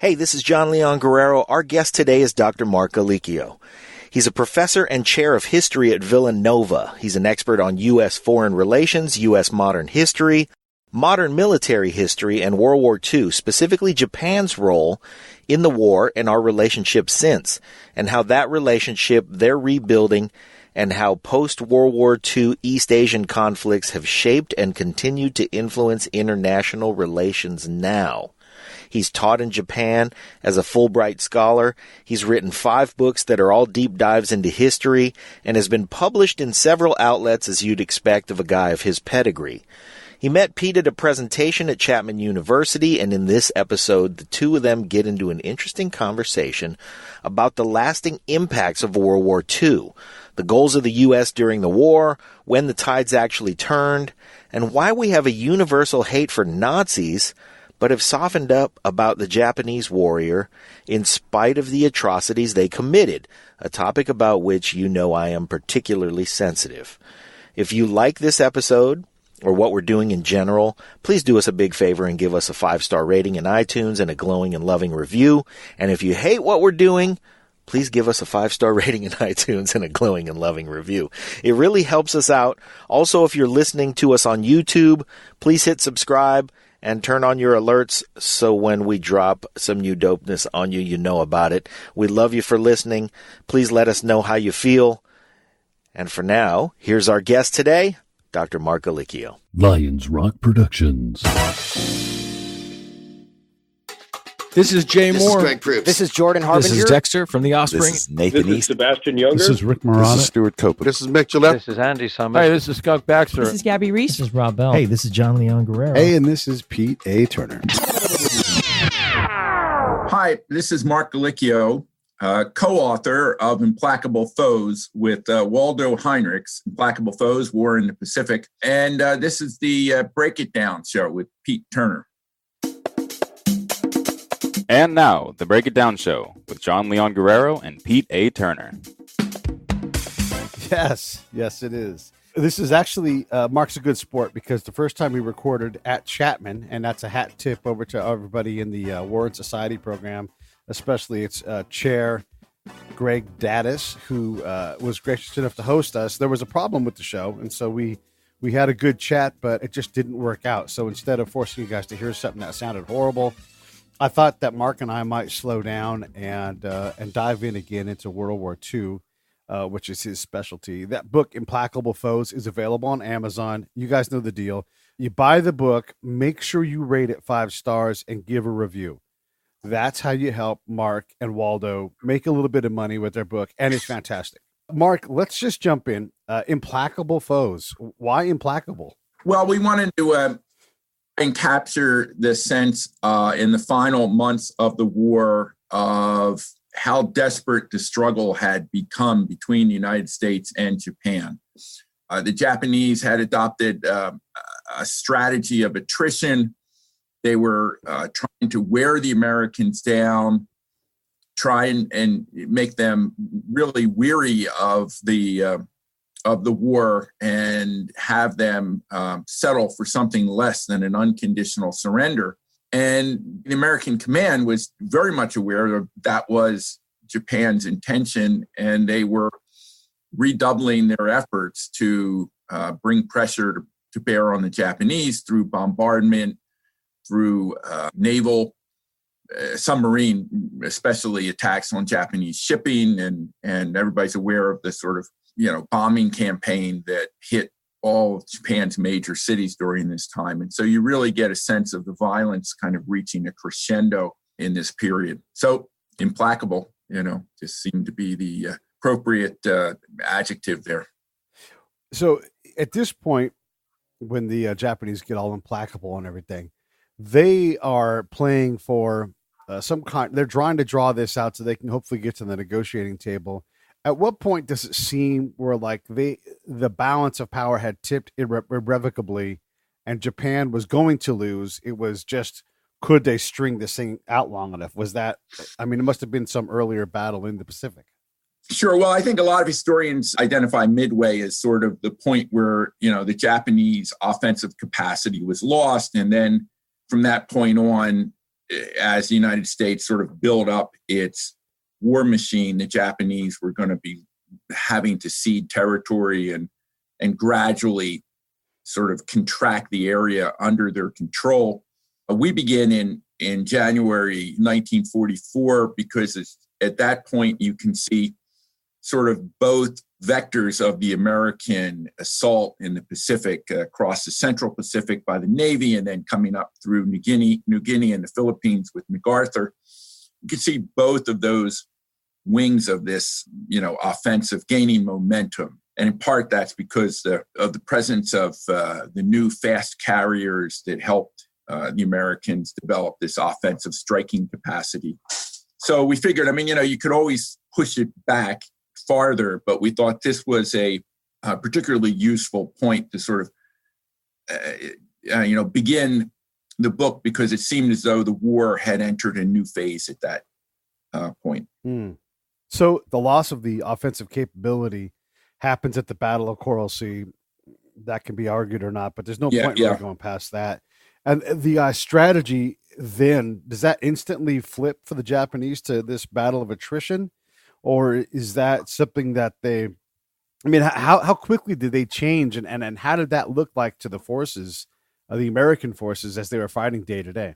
Hey, this is John Leon Guerrero. Our guest today is Dr. Marc Gallicchio. He's a professor and chair of history at Villanova. He's an expert on U.S. foreign relations, U.S. modern history, modern military history, and World War II, specifically Japan's role in the war and our relationship since, and how that relationship they're rebuilding, and how post-World War II East Asian conflicts have shaped and continued to influence international relations now. He's taught in Japan as a Fulbright scholar. He's written 5 books that are all deep dives into history and has been published in several outlets as you'd expect of a guy of his pedigree. He met Pete at a presentation at Chapman University, and in this episode, the two of them get into an interesting conversation about the lasting impacts of World War II, the goals of the U.S. during the war, when the tides actually turned, and why we have a universal hate for Nazis but have softened up about the Japanese warrior in spite of the atrocities they committed, a topic about which you know I am particularly sensitive. If you like this episode, or what we're doing in general, please do us a big favor and give us a 5-star rating in iTunes and a glowing and loving review. And if you hate what we're doing, please give us a 5-star rating in iTunes and a glowing and loving review. It really helps us out. Also, if you're listening to us on YouTube, please hit subscribe and turn on your alerts so when we drop some new dopeness on you, you know about it. We love you for listening. Please let us know how you feel. And for now, here's our guest today, Dr. Marc Gallicchio. Lions Rock Productions. This is Jay This Moore. is Greg Proops. This is Jordan Harbinger. This is Dexter from The Offspring. This is Nathan This is East. Sebastian Younger. This is Rick Marotta. This is Stuart Copeland. This is Mick Gillette. This is Andy Summers. Hey, this is Skunk Baxter. This is Gabby Reese. This is Rob Bell. Hey, this is John Leon Guerrero. Hey, and this is Pete A. Turner. Hi, this is Marc Gallicchio, co-author of Implacable Foes with Waldo Heinrichs, Implacable Foes, War in the Pacific. And this is the Break It Down show with Pete Turner. And now, the Break It Down show with John Leon Guerrero and Pete A. Turner. Yes, it is. This is actually, Mark's a good sport because the first time we recorded at Chapman, and that's a hat tip over to everybody in the War and Society program, especially its chair, Greg Daddis, who was gracious enough to host us. There was a problem with the show, and so we had a good chat, but it just didn't work out. So instead of forcing you guys to hear something that sounded horrible, I thought that Mark and I might slow down and dive in again into World War II, which is his specialty. That book, Implacable Foes, is available on Amazon. You guys know the deal. You buy the book, make sure you rate it 5 stars, and give a review. That's how you help Mark and Waldo make a little bit of money with their book, and it's fantastic. Mark, let's just jump in. Implacable Foes. Why implacable? Well, we wanted to and capture the sense in the final months of the war of how desperate the struggle had become between the United States and Japan. The Japanese had adopted a strategy of attrition. They were trying to wear the Americans down, try and make them really weary of the war and have them settle for something less than an unconditional surrender. And the American command was very much aware of that was Japan's intention, and they were redoubling their efforts to bring pressure to bear on the Japanese through bombardment, through naval, submarine, especially attacks on Japanese shipping, and everybody's aware of the sort of bombing campaign that hit all of Japan's major cities during this time. And so you really get a sense of the violence kind of reaching a crescendo in this period. So implacable, just seemed to be the appropriate adjective there. So at this point, when the Japanese get all implacable and everything, they are playing for some kind, they're trying to draw this out so they can hopefully get to the negotiating table. At what point does it seem where like the balance of power had tipped irrevocably and Japan was going to lose? It was just, could they string this thing out long enough? Was that, it must have been some earlier battle in the Pacific. Sure. Well, I think a lot of historians identify Midway as sort of the point where, the Japanese offensive capacity was lost. And then from that point on, as the United States sort of built up its war machine, the Japanese were going to be having to cede territory and gradually sort of contract the area under their control. We begin in January 1944 because at that point you can see sort of both vectors of the American assault in the Pacific, across the Central Pacific by the Navy, and then coming up through New Guinea and the Philippines with MacArthur. You can see both of those wings of this, offensive gaining momentum. And in part, that's because of the presence of the new fast carriers that helped the Americans develop this offensive striking capacity. So we figured, you could always push it back farther, but we thought this was a particularly useful point to sort of, begin the book, because it seemed as though the war had entered a new phase at that point. So the loss of the offensive capability happens at the Battle of Coral Sea. That can be argued or not, but there's no point really going past that. And the strategy then, does that instantly flip for the Japanese to this battle of attrition? Or is that something that how quickly did they change and how did that look like to the forces, the American forces, as they were fighting day to day?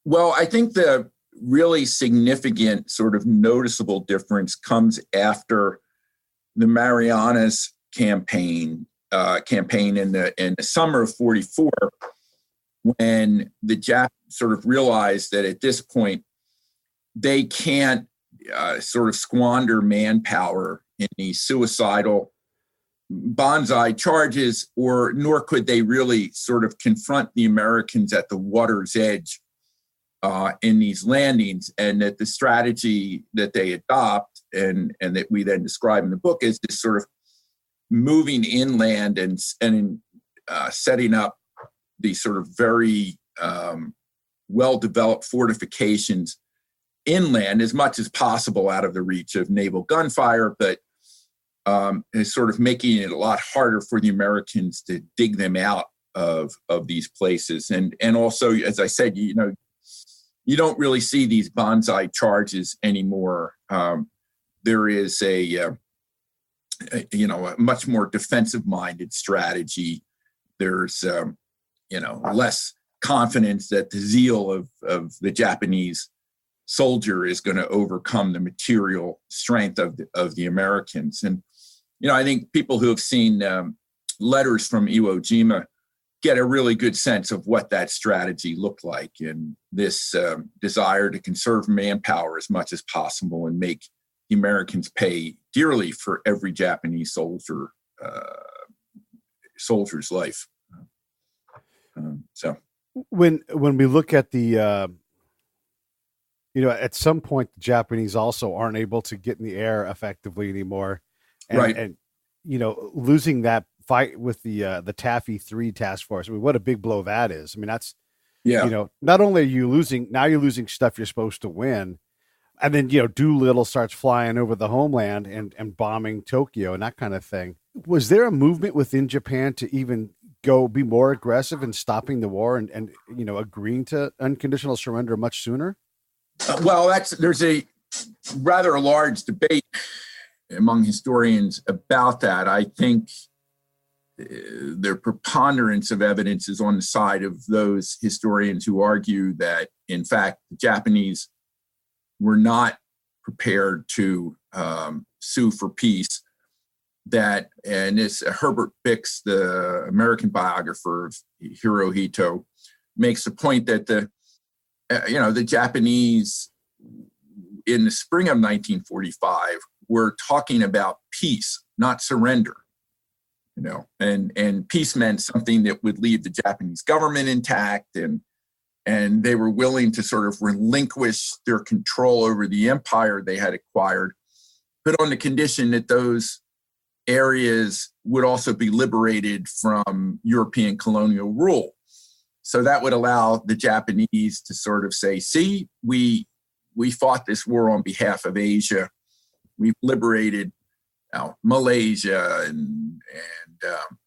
Well, I think the really significant sort of noticeable difference comes after the Marianas campaign in the summer of 44, when the Japs sort of realized that at this point they can't sort of squander manpower in these suicidal banzai charges, nor could they really sort of confront the Americans at the water's edge in these landings, and that the strategy that they adopt and that we then describe in the book is this sort of moving inland and setting up these sort of very well-developed fortifications inland as much as possible out of the reach of naval gunfire, but is sort of making it a lot harder for the Americans to dig them out of these places. And also, as I said, you don't really see these banzai charges anymore. There is a much more defensive-minded strategy. There's less confidence that the zeal of the Japanese soldier is going to overcome the material strength of the Americans. And I think people who have seen letters from Iwo Jima get a really good sense of what that strategy looked like, and this desire to conserve manpower as much as possible and make the Americans pay dearly for every Japanese soldier's life. So when we look at the at some point the Japanese also aren't able to get in the air effectively anymore, and losing that fight with the Taffy 3 task force. What a big blow that is. That's not only are you losing, now you're losing stuff you're supposed to win. And then, Doolittle starts flying over the homeland and bombing Tokyo and that kind of thing. Was there a movement within Japan to even go be more aggressive in stopping the war and agreeing to unconditional surrender much sooner? Well, there's a rather large debate among historians about that. I think the preponderance of evidence is on the side of those historians who argue that, in fact, the Japanese were not prepared to sue for peace. And it's Herbert Bix, the American biographer of Hirohito, makes the point that the Japanese in the spring of 1945 were talking about peace, not surrender. And peace meant something that would leave the Japanese government intact, and they were willing to sort of relinquish their control over the empire they had acquired, but on the condition that those areas would also be liberated from European colonial rule. So that would allow the Japanese to sort of say, see, we fought this war on behalf of Asia. We've liberated Malaysia and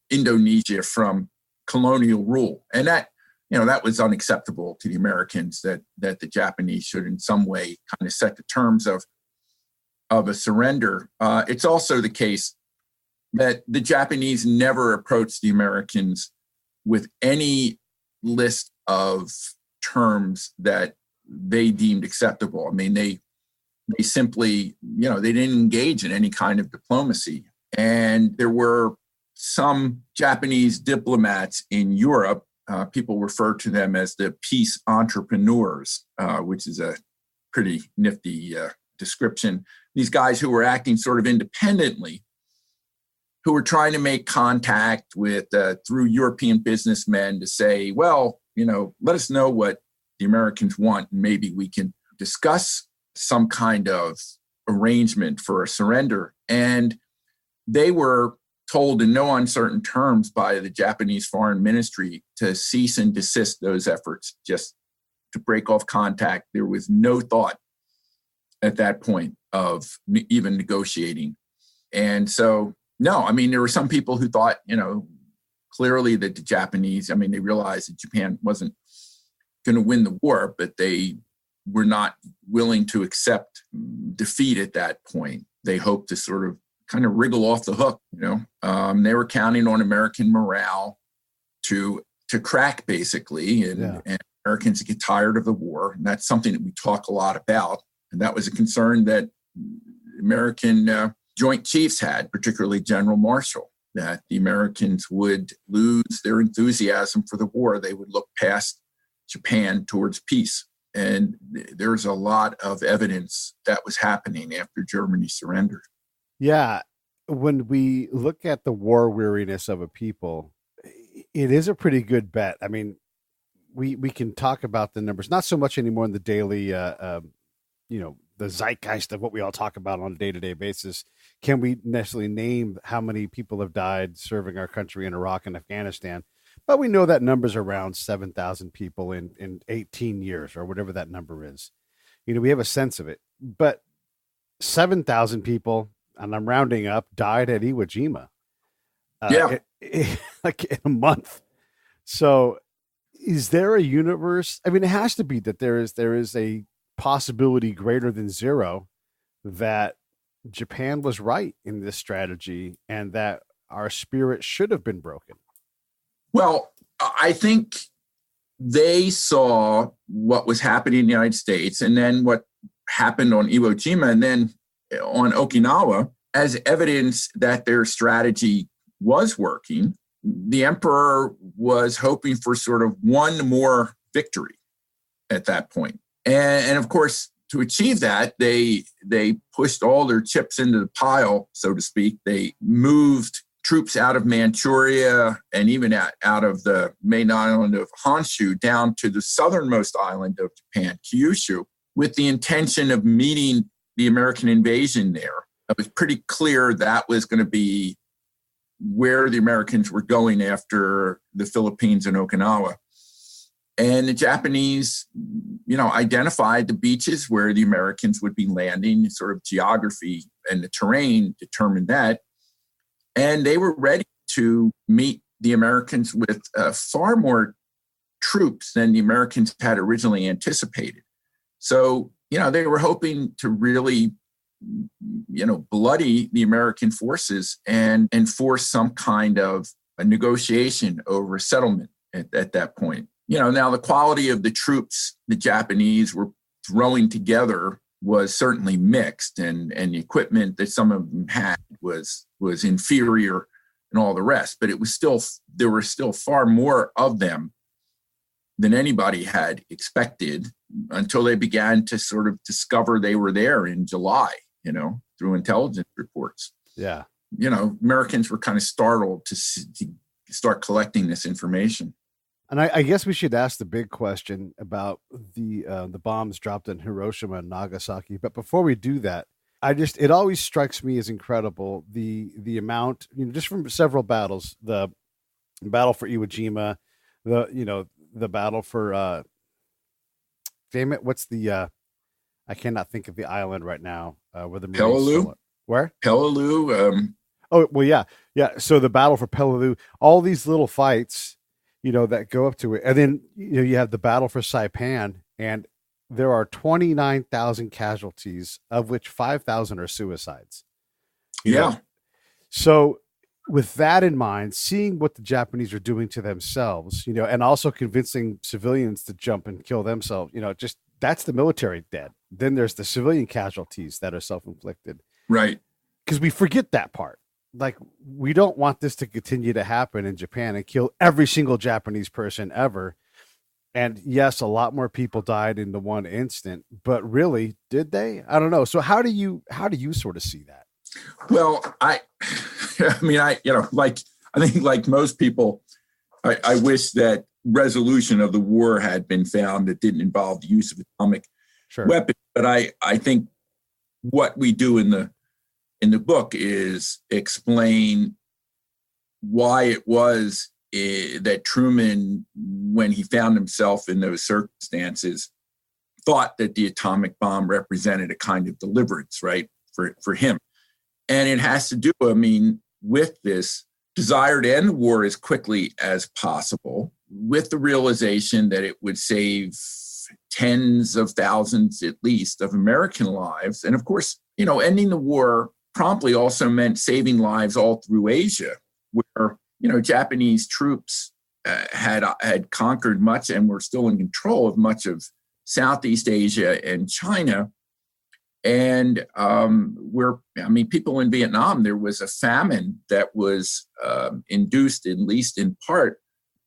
Indonesia from colonial rule. And that that was unacceptable to the Americans, that the Japanese should in some way kind of set the terms of a surrender. It's also the case that the Japanese never approached the Americans with any list of terms that they deemed acceptable. I mean, they simply, they didn't engage in any kind of diplomacy. And there were some Japanese diplomats in Europe. People refer to them as the peace entrepreneurs, which is a pretty nifty description. These guys who were acting sort of independently, who were trying to make contact with through European businessmen to say, well, let us know what the Americans want, and maybe we can discuss some kind of arrangement for a surrender. And they were told in no uncertain terms by the Japanese Foreign Ministry to cease and desist those efforts, just to break off contact. There was no thought at that point of even negotiating. And so, no, I mean, there were some people who thought, clearly that the Japanese, they realized that Japan wasn't going to win the war, but they were not willing to accept defeat at that point. They hoped to sort of kind of wriggle off the hook, They were counting on American morale to crack, basically, and Americans get tired of the war. And that's something that we talk a lot about. And that was a concern that American Joint Chiefs had, particularly General Marshall, that the Americans would lose their enthusiasm for the war. They would look past Japan towards peace. And there's a lot of evidence that was happening after Germany surrendered. Yeah. When we look at the war weariness of a people, it is a pretty good bet. I mean, we can talk about the numbers, not so much anymore in the daily, the zeitgeist of what we all talk about on a day-to-day basis. Can we necessarily name how many people have died serving our country in Iraq and Afghanistan? But we know that number's around 7,000 people in 18 years or whatever that number is. We have a sense of it. But 7,000 people, and I'm rounding up, died at Iwo Jima. Like in a month. So is there a universe? I mean, it has to be that there is a possibility greater than zero that Japan was right in this strategy and that our spirit should have been broken. Well, I think they saw what was happening in the United States and then what happened on Iwo Jima and then on Okinawa as evidence that their strategy was working. The emperor was hoping for sort of one more victory at that point. And of course, to achieve that, they pushed all their chips into the pile, so to speak. They moved troops out of Manchuria and even out of the main island of Honshu down to the southernmost island of Japan, Kyushu, with the intention of meeting the American invasion there. It was pretty clear that was going to be where the Americans were going after the Philippines and Okinawa. And the Japanese, identified the beaches where the Americans would be landing. Sort of geography and the terrain determined that. And they were ready to meet the Americans with far more troops than the Americans had originally anticipated. So, they were hoping to really, bloody the American forces and enforce some kind of a negotiation over settlement at that point. Now the quality of the troops the Japanese were throwing together was certainly mixed, and the equipment that some of them had was inferior and all the rest. But there were still far more of them than anybody had expected until they began to sort of discover they were there in July, through intelligence reports. Yeah. Americans were kind of startled to start collecting this information. And I guess we should ask the big question about the bombs dropped in Hiroshima and Nagasaki. But before we do that, it always strikes me as incredible the amount, just from several battles, the battle for Iwo Jima, the battle for what's the I cannot think of the island right now where the Peleliu. Where Peleliu. Oh well, yeah. So the battle for Peleliu, all these little fights. that go up to it. And then, you have the battle for Saipan, and there are 29,000 casualties, of which 5,000 are suicides. Yeah. So with that in mind, seeing what the Japanese are doing to themselves, and also convincing civilians to jump and kill themselves, just that's the military dead. Then there's the civilian casualties that are self-inflicted. Right. Because we forget that part. Like, we don't want this to continue to happen in Japan and kill every single Japanese person ever. And yes, a lot more people died in the one instant, but really, did they? I don't know. So how do you sort of see that? Well, I think like most people, I wish that resolution of the war had been found that didn't involve the use of atomic weapons. But I think what we do in the book is explain why it was that Truman, when he found himself in those circumstances, thought that the atomic bomb represented a kind of deliverance, right, for him. And it has to do, with this desire to end the war as quickly as possible, with the realization that it would save tens of thousands, at least, of American lives. And of course, ending the war promptly also meant saving lives all through Asia, where, Japanese troops had conquered much and were still in control of much of Southeast Asia and China. And people in Vietnam, there was a famine that was induced, at least in part,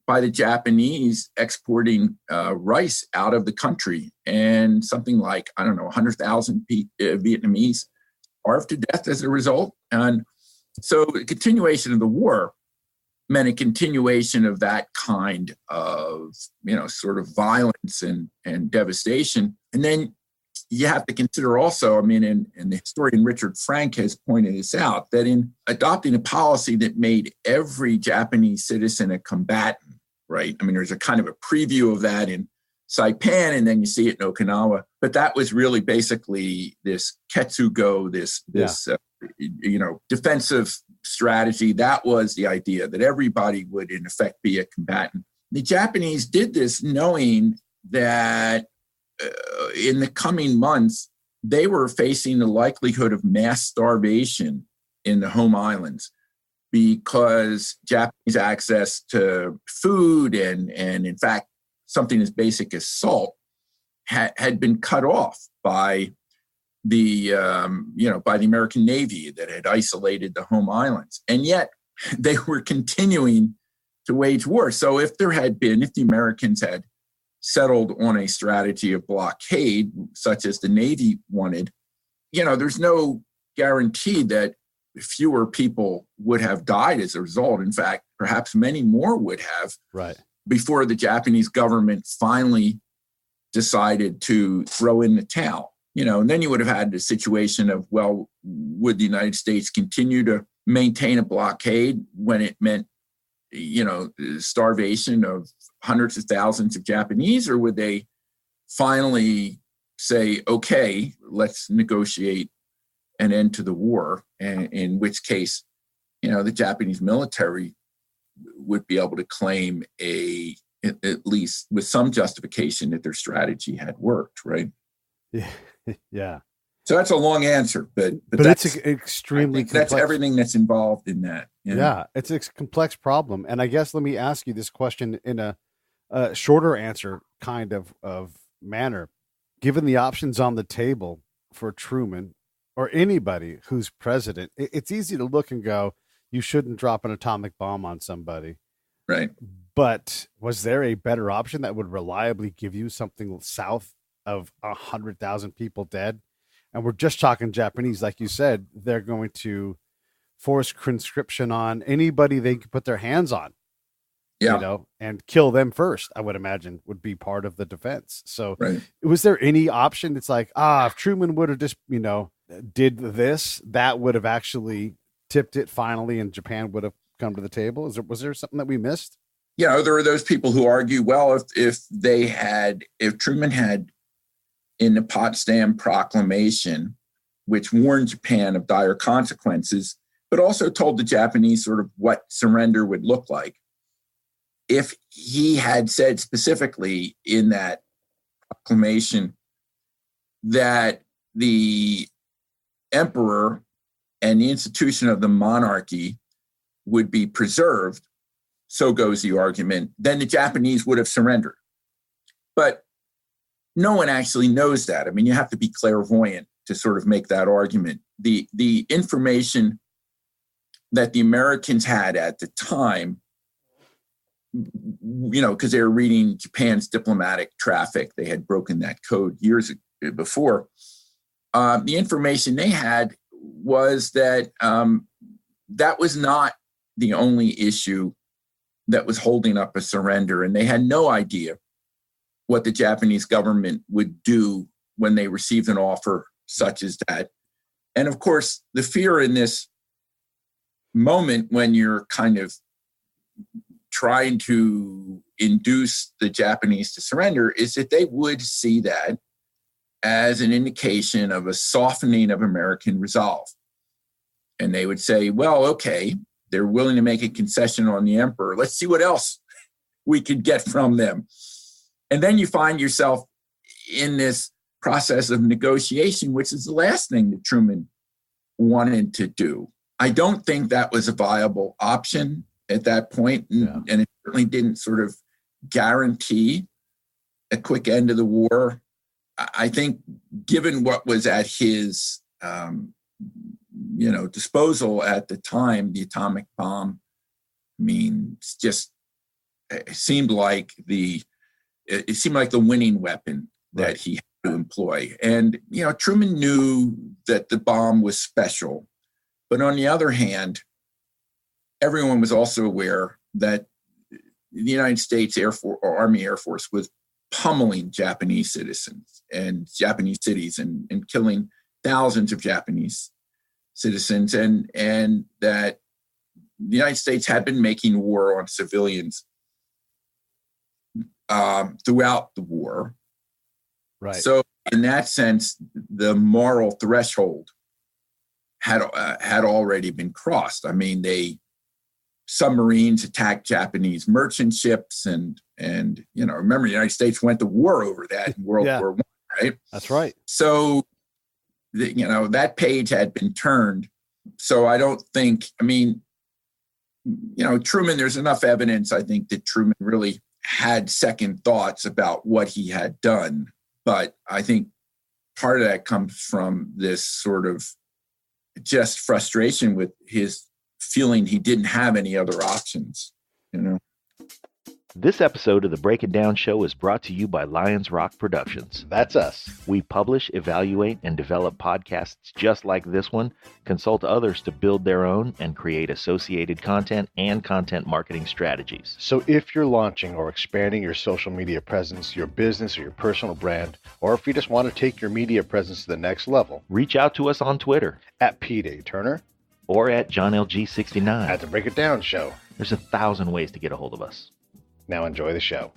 by the Japanese exporting rice out of the country. And something like, 100,000 Vietnamese starved to death as a result. And so the continuation of the war meant a continuation of that kind of, sort of violence and devastation. And then you have to consider also, and the historian Richard Frank has pointed this out, that in adopting a policy that made every Japanese citizen a combatant, right? There's a kind of a preview of that in Saipan, and then you see it in Okinawa. But that was really basically this ketsugo, this defensive strategy. That was the idea, that everybody would, in effect, be a combatant. The Japanese did this knowing that in the coming months, they were facing the likelihood of mass starvation in the home islands, because Japanese access to food and in fact, something as basic as salt had been cut off by the American Navy that had isolated the home islands. And yet they were continuing to wage war. So if the Americans had settled on a strategy of blockade, such as the Navy wanted, there's no guarantee that fewer people would have died as a result. In fact, perhaps many more would have, before the Japanese government finally decided to throw in the towel. And then you would have had the situation of, well, would the United States continue to maintain a blockade when it meant, starvation of hundreds of thousands of Japanese, or would they finally say, okay, let's negotiate an end to the war, and in which case, the Japanese military would be able to claim at least with some justification, that their strategy had worked, right? Yeah. So that's a long answer, but it's extremely complex. That's everything that's involved in that. Yeah, it's a complex problem. And I guess let me ask you this question in a shorter answer kind of manner. Given the options on the table for Truman or anybody who's president, it's easy to look and go, you shouldn't drop an atomic bomb on somebody. Right. But was there a better option that would reliably give you something south of 100,000 people dead? And we're just talking Japanese. Like you said, they're going to force conscription on anybody they can put their hands on, and kill them first, I would imagine, would be part of the defense. So was there any option that's like, if Truman would have just, did this, that would have actually tipped it finally, and Japan would have come to the table? Was there something that we missed? There are those people who argue, well, if Truman had, in the Potsdam Proclamation, which warned Japan of dire consequences, but also told the Japanese sort of what surrender would look like. if he had said specifically in that proclamation that the emperor and the institution of the monarchy would be preserved, so goes the argument, then the Japanese would have surrendered. But no one actually knows that. I mean, you have to be clairvoyant to sort of make that argument. The information that the Americans had at the time, because they were reading Japan's diplomatic traffic, they had broken that code years before. The information they had was that that was not the only issue that was holding up a surrender, and they had no idea what the Japanese government would do when they received an offer such as that. And of course, the fear in this moment when you're kind of trying to induce the Japanese to surrender is that they would see that as an indication of a softening of American resolve. And they would say, well, okay, they're willing to make a concession on the emperor. Let's see what else we could get from them. And then you find yourself in this process of negotiation, which is the last thing that Truman wanted to do. I don't think that was a viable option at that point, and it certainly didn't sort of guarantee a quick end of the war. I think given what was at his disposal at the time, the atomic bomb, I mean, it seemed like the winning weapon that he had to employ. And, Truman knew that the bomb was special. But on the other hand, everyone was also aware that the United States Air Force or Army Air Force was pummeling Japanese citizens and Japanese cities and killing thousands of Japanese citizens, and that the United States had been making war on civilians throughout the war. Right. So in that sense, the moral threshold had already been crossed. I mean, submarines attacked Japanese merchant ships, and remember, the United States went to war over that in World War I, right? That's right. So, that page had been turned. So I don't think, Truman, there's enough evidence, I think, that Truman really had second thoughts about what he had done. But I think part of that comes from this sort of just frustration with his feeling he didn't have any other options, This episode of the Break It Down Show is brought to you by Lions Rock Productions. That's us. We publish, evaluate, and develop podcasts just like this one, consult others to build their own, and create associated content and content marketing strategies. So if you're launching or expanding your social media presence, your business, or your personal brand, or if you just want to take your media presence to the next level, reach out to us on Twitter at Pete A. Turner or at JohnLG69 at the Break It Down Show. There's 1,000 ways to get a hold of us. Now enjoy the show.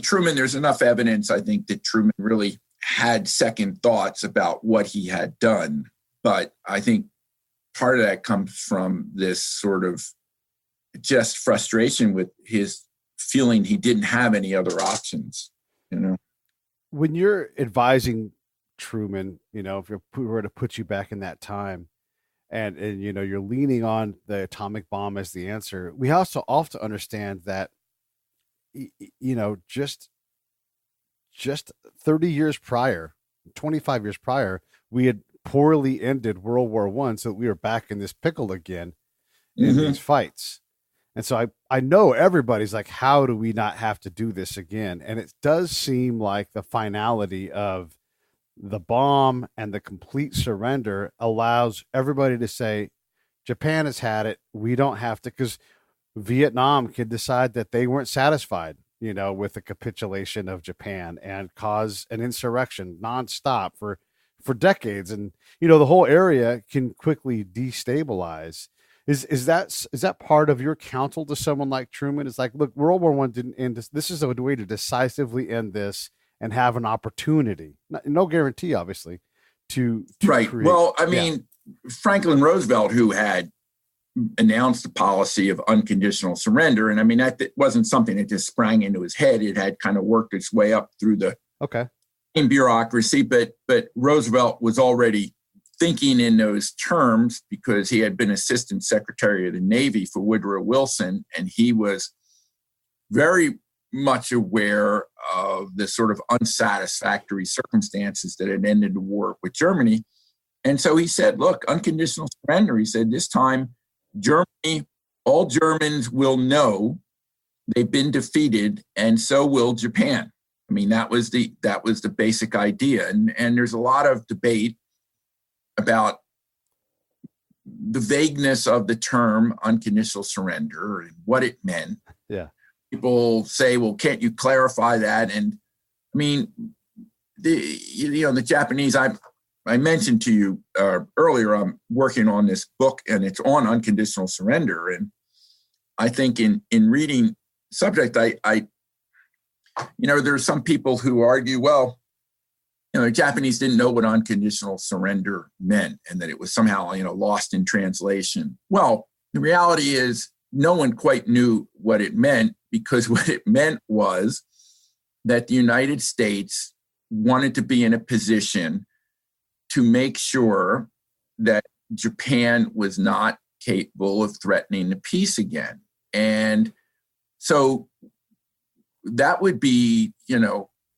Truman, there's enough evidence, I think, that Truman really had second thoughts about what he had done. But I think part of that comes from this sort of just frustration with his feeling he didn't have any other options, When you're advising Truman, if we were to put you back in that time, and you're leaning on the atomic bomb as the answer, we also have to understand that just 30 years prior, 25 years prior, we had poorly ended World War I, so we were back in this pickle again in these fights. And so I know everybody's like, how do we not have to do this again? And it does seem like the finality of the bomb and the complete surrender allows everybody to say, Japan has had it. We don't have to, because Vietnam could decide that they weren't satisfied, with the capitulation of Japan and cause an insurrection nonstop for decades. And, the whole area can quickly destabilize. Is that part of your counsel to someone like Truman? It's like, look, World War I didn't end this. This is a way to decisively end this and have an opportunity, no guarantee, obviously, to right. Create, well, Franklin Roosevelt, who had announced a policy of unconditional surrender. And I mean, that wasn't something that just sprang into his head. It had kind of worked its way up through the bureaucracy, but Roosevelt was already thinking in those terms because he had been Assistant Secretary of the Navy for Woodrow Wilson, and he was very much aware of the sort of unsatisfactory circumstances that had ended the war with Germany. And so he said, look, unconditional surrender. He said, this time, Germany, all Germans will know they've been defeated, and so will Japan. I mean, that was the basic idea. And there's a lot of debate about the vagueness of the term unconditional surrender and what it meant. Yeah. People say, well, can't you clarify that? And I mean, the Japanese, I mentioned to you earlier, I'm working on this book and it's on unconditional surrender. And I think in reading subject, there's some people who argue, well, the Japanese didn't know what unconditional surrender meant and that it was somehow, lost in translation. Well, the reality is no one quite knew what it meant, because what it meant was that the United States wanted to be in a position to make sure that Japan was not capable of threatening the peace again. And so that would be,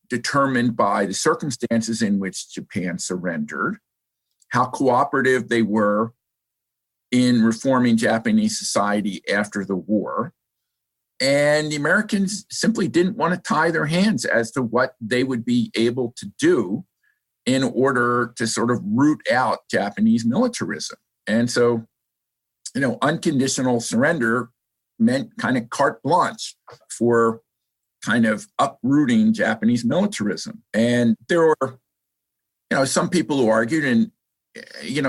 determined by the circumstances in which Japan surrendered, how cooperative they were in reforming Japanese society after the war. And the Americans simply didn't want to tie their hands as to what they would be able to do in order to sort of root out Japanese militarism. And so, unconditional surrender meant kind of carte blanche for kind of uprooting Japanese militarism. And there were, some people who argued, and,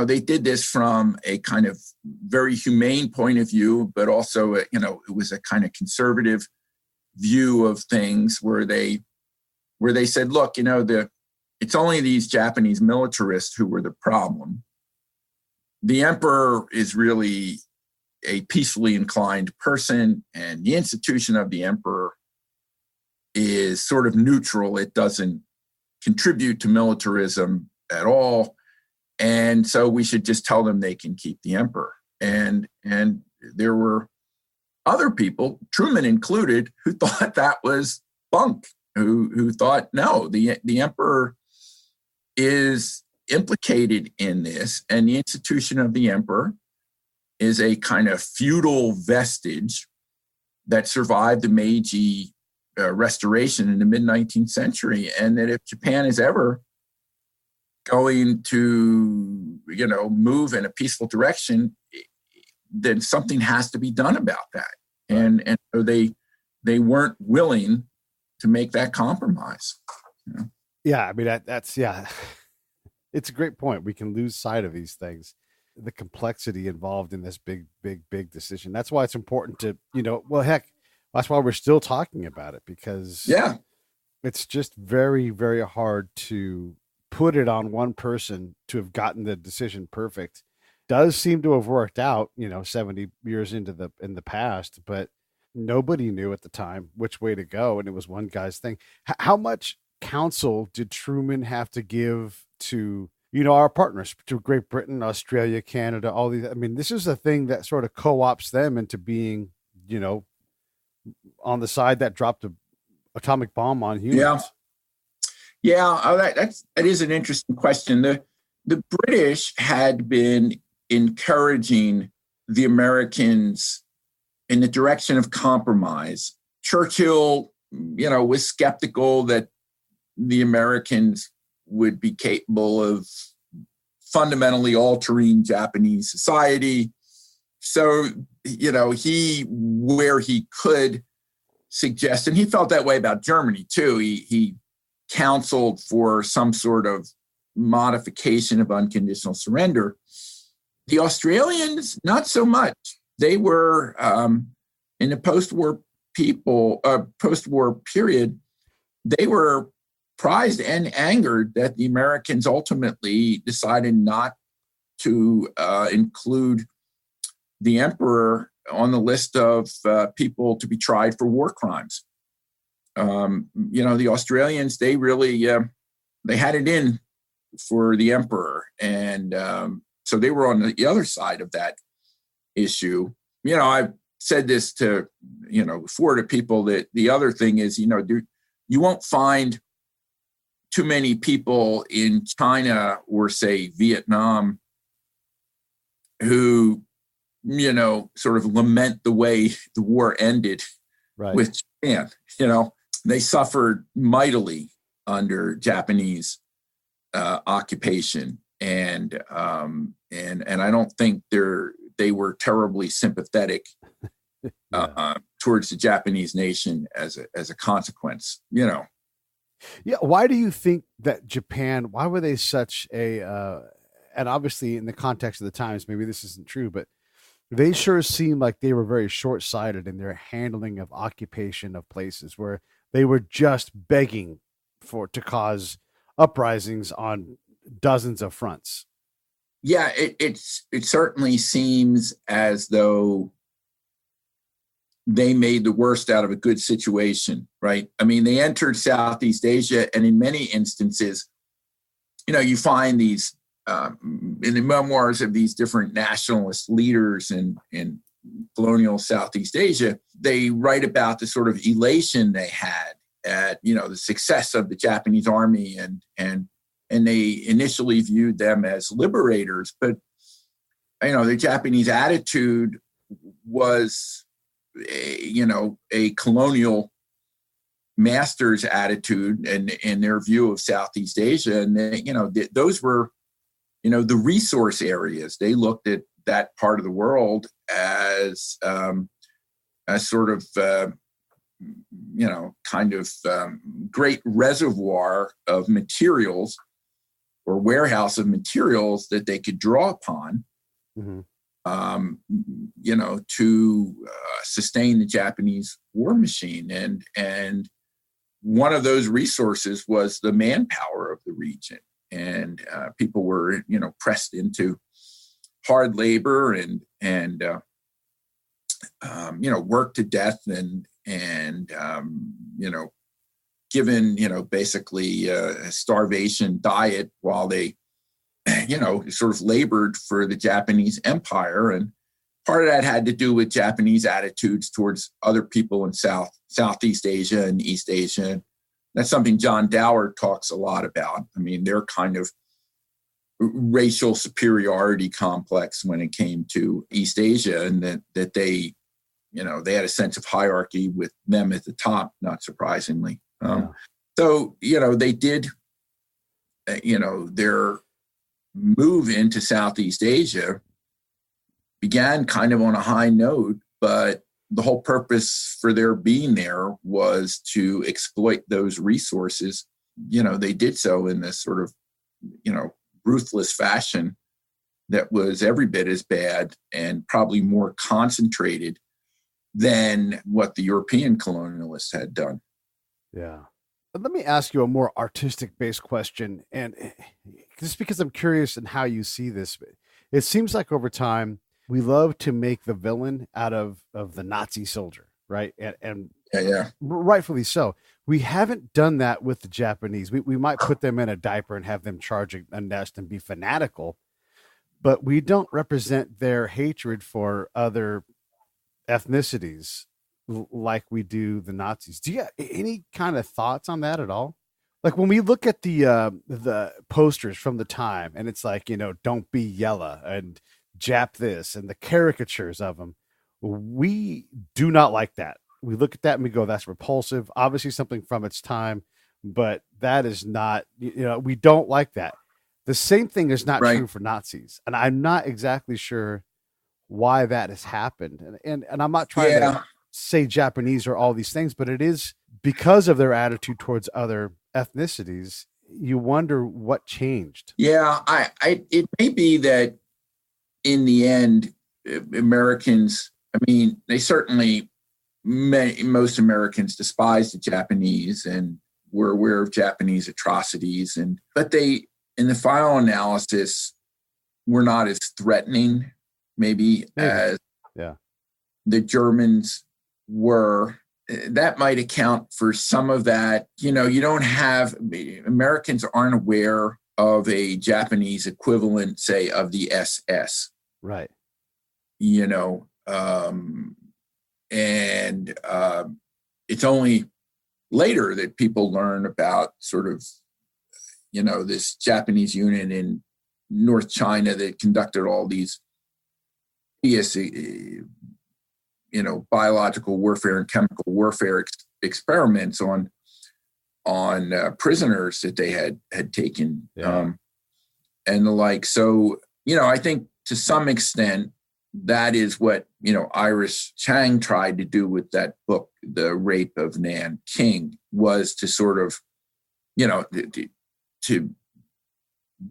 they did this from a kind of very humane point of view, but also, it was a kind of conservative view of things where they said, look, it's only these Japanese militarists who were the problem. The emperor is really a peacefully inclined person, and the institution of the emperor is sort of neutral. It doesn't contribute to militarism at all. And so we should just tell them they can keep the emperor. And there were other people, Truman included, who thought that was bunk, who thought, no, the emperor is implicated in this, and the institution of the emperor is a kind of feudal vestige that survived the Meiji Restoration in the mid-19th century, and that if Japan is ever going to, move in a peaceful direction, then something has to be done about that. And so they weren't willing to make that compromise. Yeah, I mean, that's it's a great point. We can lose sight of these things, the complexity involved in this big decision. That's why it's important to, that's why we're still talking about it, because it's just very, very hard to put it on one person to have gotten the decision perfect. Does seem to have worked out, 70 years in the past, but nobody knew at the time which way to go. And it was one guy's thing. How much counsel did Truman have to give to, our partners, to Great Britain, Australia, Canada, all these? I mean, this is a thing that sort of co-ops them into being, on the side that dropped an atomic bomb on humans. Yeah. Oh, that is an interesting question. The British had been encouraging the Americans in the direction of compromise. Churchill, was skeptical that the Americans would be capable of fundamentally altering Japanese society. So, he, where he could suggest, and he felt that way about Germany too, he counseled for some sort of modification of unconditional surrender. The Australians, not so much. They were, in the post-war period, they were surprised and angered that the Americans ultimately decided not to include the emperor on the list of people to be tried for war crimes. The Australians, they really, they had it in for the emperor. And so they were on the other side of that issue. I've said this to, before to people, that the other thing is, you won't find too many people in China or say Vietnam who, sort of lament the way the war ended with Japan. They suffered mightily under Japanese occupation, and I don't think they were terribly sympathetic towards the Japanese nation as a consequence. Yeah. Why do you think that Japan? Why were they such a? And obviously, in the context of the times, maybe this isn't true, but they sure seemed like they were very short-sighted in their handling of occupation of places where they were just begging to cause uprisings on dozens of fronts. Yeah, it certainly seems as though they made the worst out of a good situation, right? I mean, they entered Southeast Asia, and in many instances, you find these in the memoirs of these different nationalist leaders in colonial Southeast Asia, they write about the sort of elation they had at, the success of the Japanese army, and they initially viewed them as liberators. But, the Japanese attitude was, a colonial master's attitude and their view of Southeast Asia. And, those were, the resource areas. They looked at that part of the world as a sort of, great reservoir of materials or warehouse of materials that they could draw upon, to sustain the Japanese war machine. And one of those resources was the manpower of the region. And people were, pressed into hard labor and worked to death and given, basically a starvation diet while they, sort of labored for the Japanese empire. And part of that had to do with Japanese attitudes towards other people in Southeast Asia and East Asia. That's something John Dower talks a lot about. I mean, their kind of racial superiority complex when it came to East Asia, and that they, they had a sense of hierarchy with them at the top, not surprisingly. So, they did, their move into Southeast Asia began kind of on a high note, but the whole purpose for their being there was to exploit those resources. They did so in this sort of, ruthless fashion that was every bit as bad and probably more concentrated than what the European colonialists had done. Yeah. But let me ask you a more artistic-based question, and just because I'm curious in how you see this. It seems like over time, we love to make the villain out of the Nazi soldier, right? And rightfully so. We haven't done that with the Japanese. We might put them in a diaper and have them charge a nest and be fanatical, but we don't represent their hatred for other ethnicities like we do the Nazis. Do you have any kind of thoughts on that at all? Like when we look at the posters from the time, and it's like, don't be yellow and Jap this, and the caricatures of them, we do not like that. We look at that and we go, that's repulsive. Obviously something from its time, but that is not, we don't like that. The same thing is not true for Nazis. And I'm not exactly sure why that has happened. And I'm not trying to say Japanese or all these things, but it is because of their attitude towards other ethnicities. You wonder what changed. Yeah, it may be that in the end, Americans, they certainly, most Americans despise the Japanese and were aware of Japanese atrocities, but they, in the final analysis, were not as threatening maybe. As the Germans were. That might account for some of that. You don't have, Americans aren't aware of a Japanese equivalent, say, of the SS. Right. It's only later that people learn about sort of, this Japanese unit in North China that conducted all these biological warfare and chemical warfare experiments on prisoners that they had taken, and the like. So, I think to some extent that is what, Iris Chang tried to do with that book, The Rape of Nanking, was to sort of, to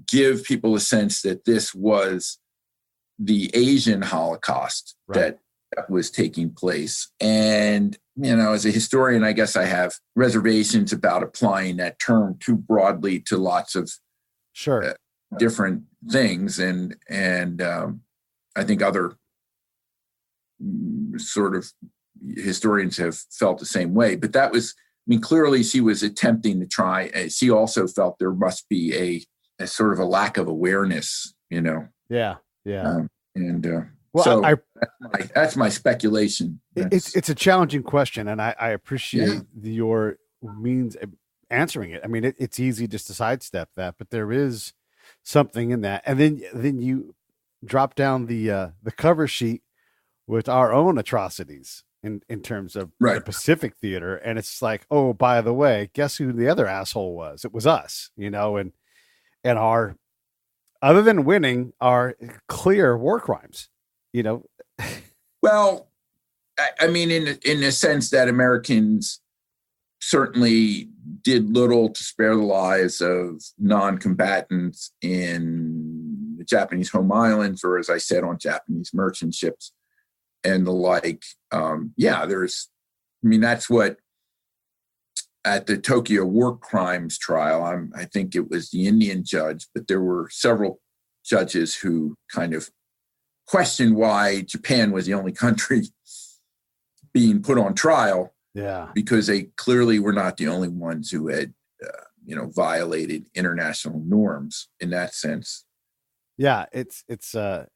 give people a sense that this was the Asian Holocaust that was taking place. And, as a historian, I guess I have reservations about applying that term too broadly to lots of different things. And I think other sort of historians have felt the same way. But that was, clearly she was attempting to try. She also felt there must be a sort of a lack of awareness, Yeah. So that's my speculation. It's a challenging question, and I appreciate your means of answering it. It's easy just to sidestep that, but there is something in that. And then you drop down the cover sheet with our own atrocities in terms of the Pacific Theater, and it's like, oh, by the way, guess who the other asshole was? It was us, and our, other than winning, our clear war crimes. Well, in the sense that Americans certainly did little to spare the lives of non-combatants in the Japanese home islands, or as I said, on Japanese merchant ships and the like. That's what, at the Tokyo war crimes trial, I think it was the Indian judge, but there were several judges who kind of questioned why Japan was the only country being put on trial. Yeah, because they clearly were not the only ones who had, violated international norms in that sense. Yeah, it's well,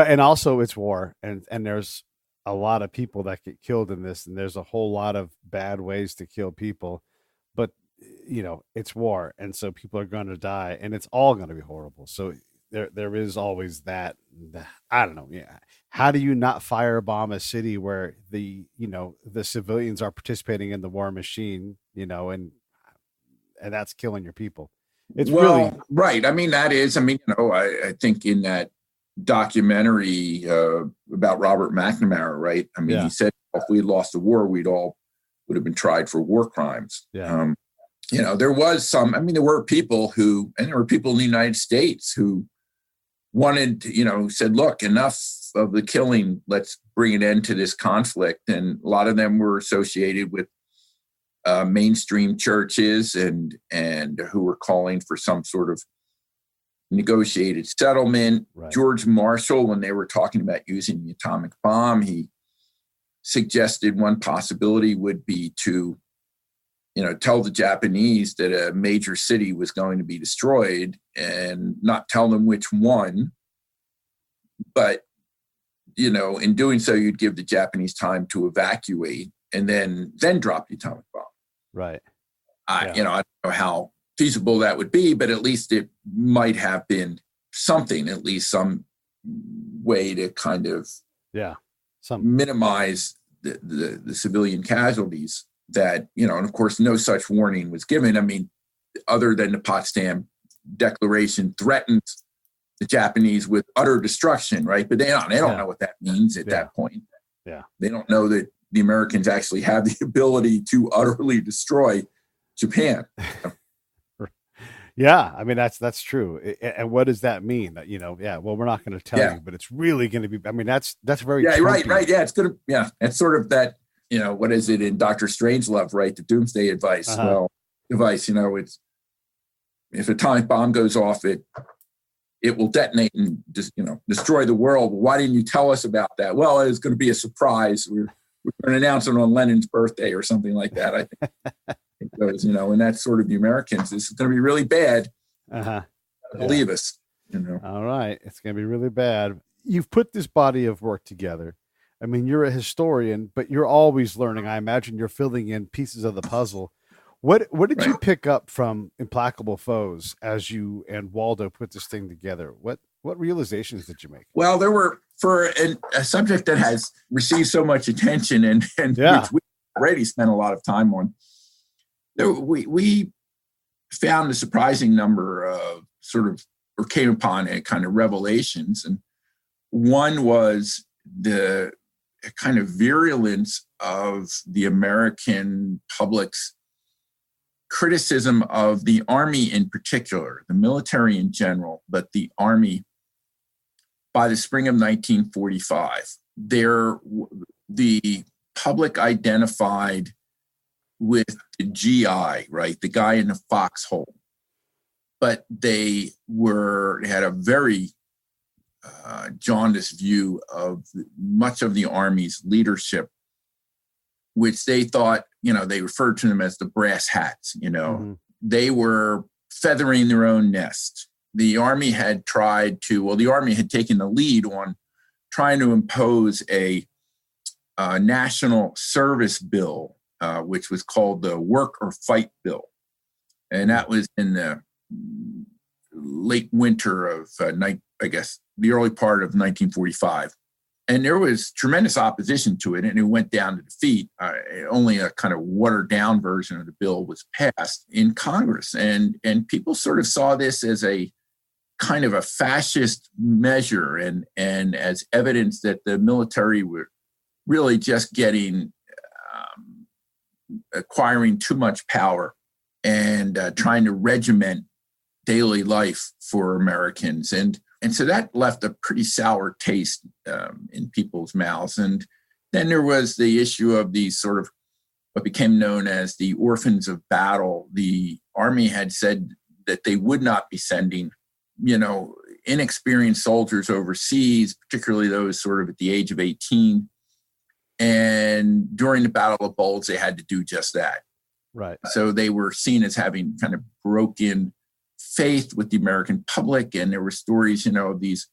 and also it's war, and there's a lot of people that get killed in this, and there's a whole lot of bad ways to kill people, but it's war, and so people are going to die, and it's all going to be horrible. So there is always that. I don't know. Yeah. How do you not firebomb a city where the civilians are participating in the war machine, and that's killing your people? It's really right. That is, I think in that documentary about Robert McNamara, right? He said if we had lost the war, we'd all would have been tried for war crimes. Yeah. There was some, there were people in the United States who wanted, said, look, enough of the killing, let's bring an end to this conflict. And a lot of them were associated with mainstream churches and who were calling for some sort of negotiated settlement. Right. George Marshall, when they were talking about using the atomic bomb, he suggested one possibility would be to tell the Japanese that a major city was going to be destroyed and not tell them which one. But, in doing so, you'd give the Japanese time to evacuate and then drop the atomic bomb. Right. I don't know how feasible that would be, but at least it might have been something, at least some way to kind of minimize the civilian casualties. That, and of course, no such warning was given. Other than the Potsdam Declaration threatens the Japanese with utter destruction, right? But they don't know what that means at that point. Yeah. They don't know that the Americans actually have the ability to utterly destroy Japan. Yeah, that's true. And what does that mean? That well, we're not going to tell you, but it's really going to be. That's very Trumpy. Right. Yeah, it's gonna. Yeah, it's sort of that. What is it in Dr. Strangelove, right? The doomsday advice. Uh-huh. Well, it's if a atomic bomb goes off, it it will detonate and just, destroy the world. Why didn't you tell us about that? Well, it was going to be a surprise. We're going to announce it on Lenin's birthday or something like that. I think it goes, and that's sort of the Americans. This is going to be really bad. Believe us. All right. It's going to be really bad. You've put this body of work together. I mean, you're a historian, but you're always learning. I imagine you're filling in pieces of the puzzle. What did you pick up from Implacable Foes as you and Waldo put this thing together? What realizations did you make? Well, there were, for a subject that has received so much attention and which we already spent a lot of time on, we found a surprising number of or came upon a kind of revelations. And one was the kind of virulence of the American public's criticism of the Army in particular, the military in general, but the Army by the spring of 1945. The public identified with the GI, right, the guy in the foxhole, but they had a very jaundiced view of much of the Army's leadership, which they thought, they referred to them as the brass hats. They were feathering their own nest. The Army had the Army had taken the lead on trying to impose a national service bill, which was called the Work or Fight Bill. And that was in the late winter of, the early part of 1945. And there was tremendous opposition to it, and it went down to defeat. Only a kind of watered down version of the bill was passed in Congress. And people sort of saw this as a kind of a fascist measure and as evidence that the military were really just acquiring too much power and trying to regiment daily life for Americans. And so that left a pretty sour taste in people's mouths. And then there was the issue of these sort of what became known as the orphans of battle. The Army had said that they would not be sending, inexperienced soldiers overseas, particularly those sort of at the age of 18. And during the Battle of Bulge, they had to do just that. Right. So they were seen as having kind of broken faith with the American public. And there were stories, of these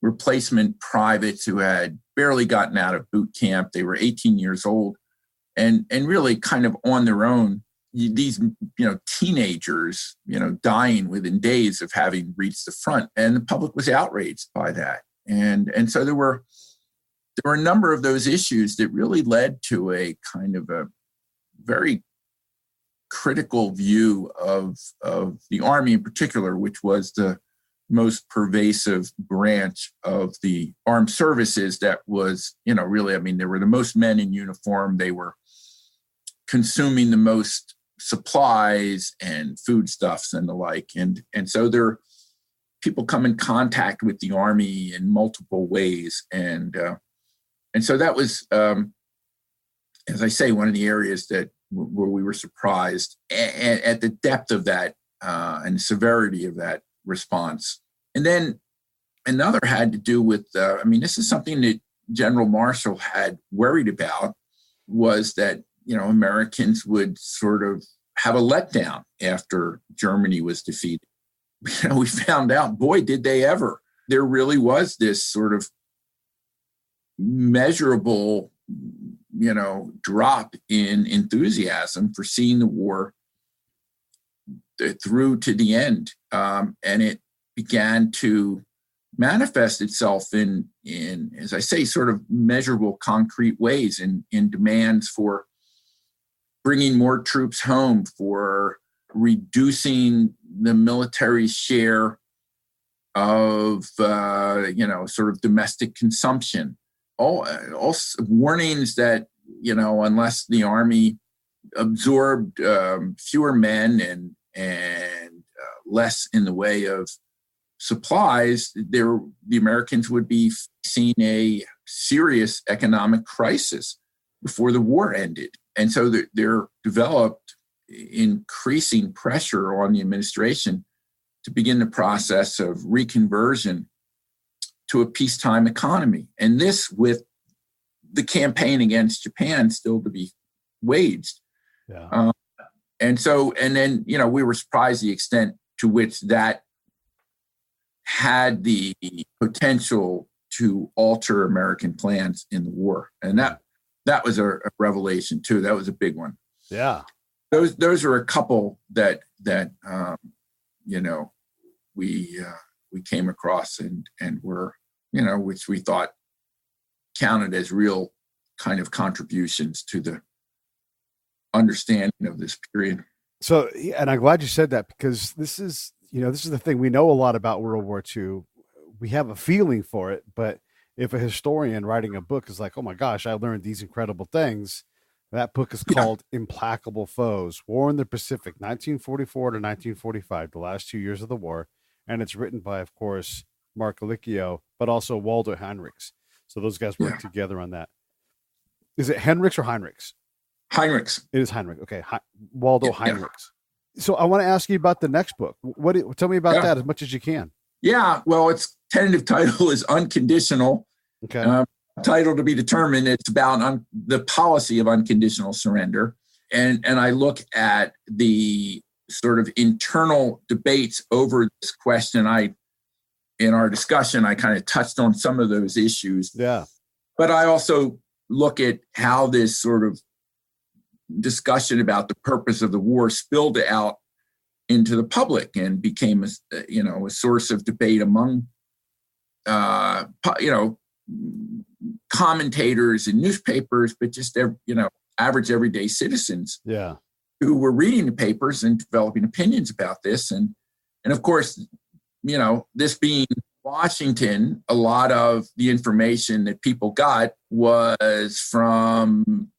replacement privates who had barely gotten out of boot camp. They were 18 years old and really kind of on their own. These, teenagers, dying within days of having reached the front, and the public was outraged by that. And so there were a number of those issues that really led to a kind of a very critical view of the Army in particular, which was the most pervasive branch of the armed services that was, really, there were the most men in uniform. They were consuming the most supplies and foodstuffs and the like. And so people come in contact with the Army in multiple ways. And so that was, as I say, one of the areas where we were surprised at the depth of that and the severity of that response. And then another had to do with, this is something that General Marshall had worried about, was that, Americans would sort of have a letdown after Germany was defeated. We found out, boy, did they ever. There really was this sort of measurable drop in enthusiasm for seeing the war through to the end. And it began to manifest itself in, as I say, sort of measurable, concrete ways in demands for bringing more troops home, for reducing the military's share of, sort of domestic consumption. All warnings that, unless the Army absorbed fewer men and less in the way of supplies, the Americans would be facing a serious economic crisis before the war ended. And so there developed increasing pressure on the administration to begin the process of reconversion to a peacetime economy. And this with the campaign against Japan still to be waged. Yeah. And then, we were surprised the extent to which that had the potential to alter American plans in the war. And that was a revelation too. That was a big one. Yeah. Those are a couple that we came across and were, which we thought counted as real kind of contributions to the understanding of this period. So, and I'm glad you said that, because this is the thing. We know a lot about World War II. We have a feeling for it, but if a historian writing a book is like, oh my gosh, I learned these incredible things. That book is called Implacable Foes, War in the Pacific, 1944 to 1945, the last 2 years of the war. And it's written by, of course, Marc Gallicchio, but also Waldo Heinrichs. So those guys work together on that. Is it Heinrichs or Heinrichs? Heinrichs. It is Heinrich. Okay. Waldo Heinrichs. So I want to ask you about the next book. Tell me about that as much as you can. Yeah. Well, its tentative title is Unconditional. Okay. Title to be determined. It's about the policy of unconditional surrender. And I look at the sort of internal debates over this question. In our discussion, I kind of touched on some of those issues. Yeah. But I also look at how this sort of discussion about the purpose of the war spilled out into the public and became a source of debate among commentators in newspapers, but just average everyday citizens who were reading the papers and developing opinions about this. And of course, this being Washington, a lot of the information that people got was from,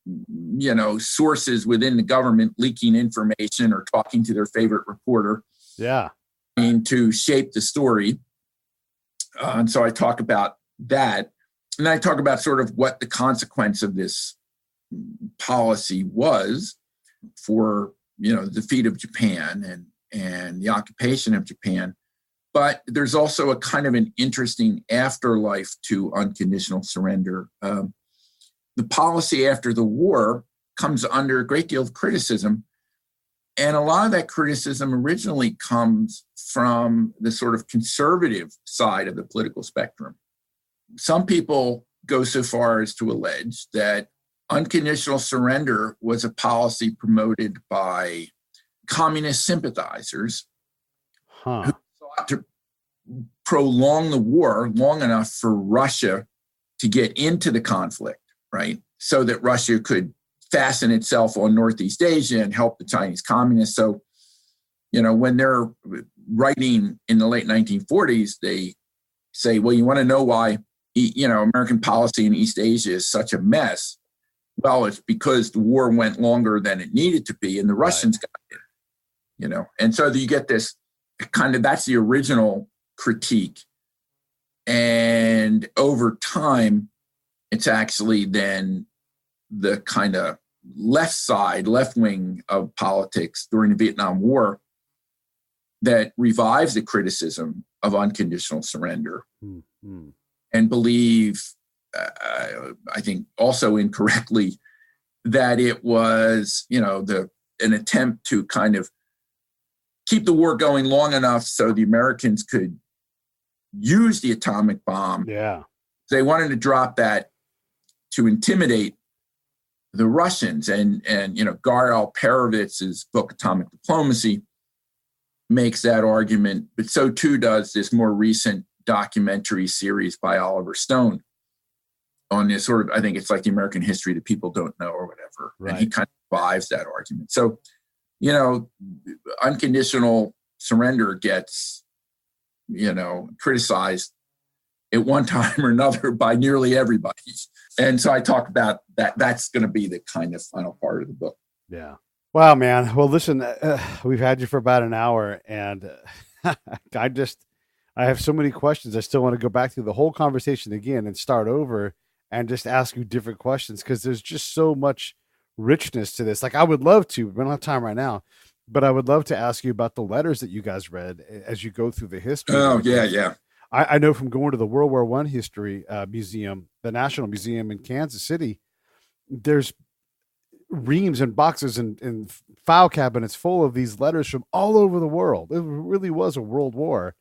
sources within the government leaking information or talking to their favorite reporter. Yeah. To shape the story. And so I talk about that. And I talk about sort of what the consequence of this policy was for, the defeat of Japan and the occupation of Japan. But there's also a kind of an interesting afterlife to unconditional surrender. The policy after the war comes under a great deal of criticism. And a lot of that criticism originally comes from the sort of conservative side of the political spectrum. Some people go so far as to allege that unconditional surrender was a policy promoted by communist sympathizers who sought to prolong the war long enough for Russia to get into the conflict, right? So that Russia could fasten itself on Northeast Asia and help the Chinese communists. So, when they're writing in the late 1940s, they say, well, you want to know why, American policy in East Asia is such a mess? Well, it's because the war went longer than it needed to be, and the Russians got in, And so you get this kind of, that's the original critique. And over time, it's actually then the kind of left wing of politics during the Vietnam War that revives the criticism of unconditional surrender and believe, I think also incorrectly, that it was, an attempt to kind of keep the war going long enough so the Americans could use the atomic bomb. Yeah. They wanted to drop that to intimidate the Russians. And Gar Alperovitz's book, Atomic Diplomacy, makes that argument, but so too does this more recent documentary series by Oliver Stone on this sort of, I think it's like the American history that people don't know or whatever. Right. And he kind of revives that argument. So, unconditional surrender gets, criticized at one time or another by nearly everybody. And so I talk about that. That's going to be the kind of final part of the book. Yeah. Wow, man. Well, listen, we've had you for about an hour, and I have so many questions. I still want to go back through the whole conversation again and start over and just ask you different questions, because there's just so much richness to this. Like, I would love to, we don't have time right now, But I would love to ask you about the letters that you guys read as you go through the history. Oh, yeah. I know from going to the World War I History Museum, the National Museum in Kansas City, there's reams and boxes and file cabinets full of these letters from all over the world. It really was a world war.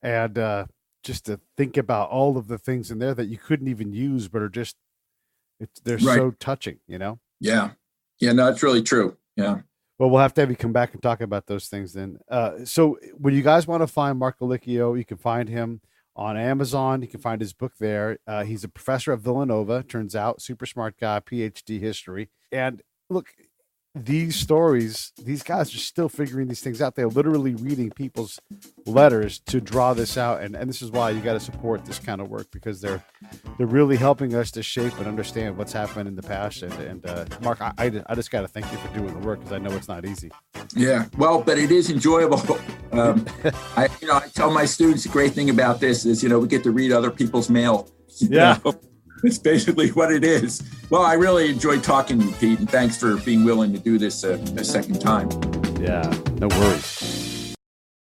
And just to think about all of the things in there that you couldn't even use, but are just, they're so touching, you know? Yeah. Yeah, no, it's really true. Yeah. Well, we'll have to have you come back and talk about those things then. So when you guys want to find Marc Gallicchio, you can find him on Amazon. You can find his book there. He's a professor at Villanova, turns out, super smart guy, PhD history. And look, these stories, these guys are still figuring these things out. They're literally reading people's letters to draw this out. And this is why you got to support this kind of work, because they're really helping us to shape and understand what's happened in the past. And Mark, I just got to thank you for doing the work, because I know it's not easy. Yeah, well, but it is enjoyable. I tell my students the great thing about this is, we get to read other people's mail. Yeah. It's basically what it is. Well, I really enjoyed talking to you, Pete, and thanks for being willing to do this a second time. Yeah, no worries.